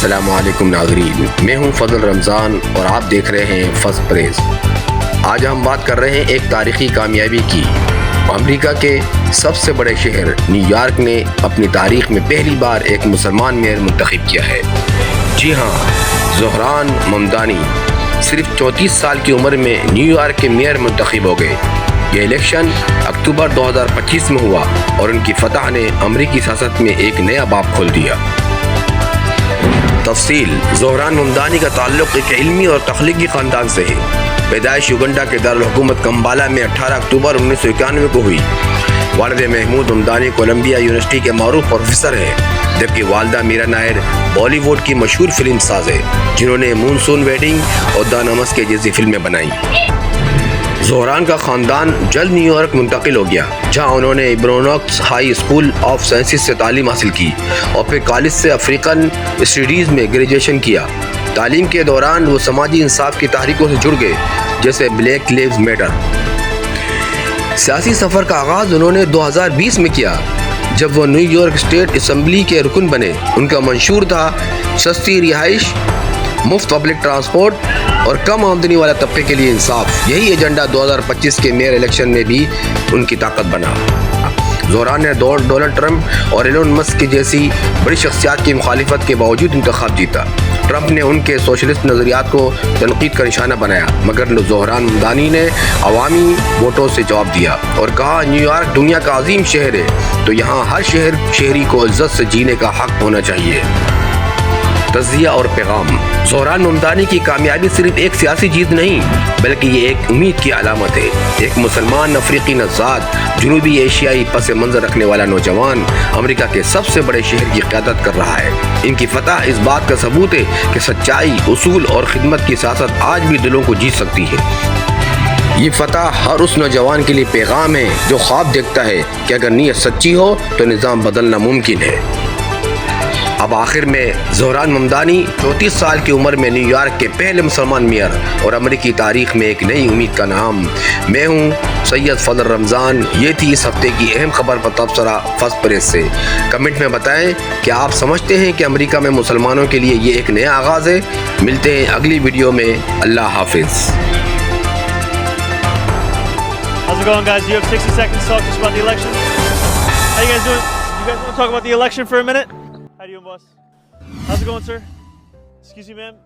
السلام علیکم ناظرین، میں ہوں فضل رمضان اور آپ دیکھ رہے ہیں فرسٹ پریس۔ آج ہم بات کر رہے ہیں ایک تاریخی کامیابی کی۔ امریکہ کے سب سے بڑے شہر نیو یارک نے اپنی تاریخ میں پہلی بار ایک مسلمان میئر منتخب کیا ہے۔ جی ہاں، زہران ممدانی صرف 34 سال کی عمر میں نیو یارک کے میئر منتخب ہو گئے۔ یہ الیکشن اکتوبر 2025 میں ہوا اور ان کی فتح نے امریکی سیاست میں ایک نیا باب کھول دیا۔ تفصیل: زہران ممدانی کا تعلق ایک علمی اور تخلیقی خاندان سے ہے۔ پیدائش یوگنڈا کے دارالحکومت کمبالا میں 18 اکتوبر 1991 کو ہوئی۔ والد محمود ممدانی کولمبیا یونیورسٹی کے معروف پروفیسر ہیں، جبکہ والدہ میرا نائر بالی ووڈ کی مشہور فلم ساز ہے، جنہوں نے مونسون ویڈنگ اور دا نمسکے جیسی فلمیں بنائیں۔ زہران کا خاندان جلد نیو یارک منتقل ہو گیا، جہاں انہوں نے Bronx high school of sciences سے تعلیم حاصل کی اور پھر کالج سے افریقن اسٹڈیز میں گریجویشن کیا۔ تعلیم کے دوران وہ سماجی انصاف کی تحریکوں سے جڑ گئے، جیسے بلیک لیوز میٹر۔ سیاسی سفر کا آغاز انہوں نے 2020 میں کیا، جب وہ نیو یارک اسٹیٹ اسمبلی کے رکن بنے۔ ان کا منشور تھا سستی رہائش، مفت پبلک ٹرانسپورٹ اور کم آمدنی والے طبقے کے لیے انصاف۔ یہی ایجنڈا 2025 کے میئر الیکشن میں بھی ان کی طاقت بنا۔ زہران نے ڈونلڈ ٹرمپ اور ایلون مسک جیسی بڑی شخصیات کی مخالفت کے باوجود انتخاب جیتا۔ ٹرمپ نے ان کے سوشلسٹ نظریات کو تنقید کا نشانہ بنایا، مگر زہران ممدانی نے عوامی ووٹوں سے جواب دیا اور کہا نیو یارک دنیا کا عظیم شہر ہے، تو یہاں ہر شہری کو عزت سے جینے کا حق ہونا چاہیے۔ تجزیہ اور پیغام: زہران ممدانی کی کامیابی صرف ایک سیاسی جیت نہیں، بلکہ یہ ایک امید کی علامت ہے۔ ایک مسلمان افریقی نژاد جنوبی ایشیائی پس منظر رکھنے والا نوجوان امریکہ کے سب سے بڑے شہر کی قیادت کر رہا ہے۔ ان کی فتح اس بات کا ثبوت ہے کہ سچائی، اصول اور خدمت کی سیاست آج بھی دلوں کو جیت سکتی ہے۔ یہ فتح ہر اس نوجوان کے لیے پیغام ہے جو خواب دیکھتا ہے کہ اگر نیت سچی ہو تو نظام بدلنا ممکن ہے۔ اب آخر میں زہران ممدانی 34 سال کی عمر میں نیو یارک کے پہلے مسلمان میئر اور امریکی تاریخ میں ایک نئی امید کا نام۔ میں ہوں سید فضل رمضان۔ یہ تھی اس ہفتے کی اہم خبر پر تبصرہ فرسٹ پریس سے۔ کمنٹ میں بتائیں کہ آپ سمجھتے ہیں کہ امریکہ میں مسلمانوں کے لیے یہ ایک نیا آغاز ہے۔ ملتے ہیں اگلی ویڈیو میں۔ اللہ حافظ۔ How's it going, guys? You have 60 seconds to talk just about the election. How you guys doing? You guys want to talk about the election for a minute? How you doing, boss? How's it going, sir? Excuse me, ma'am.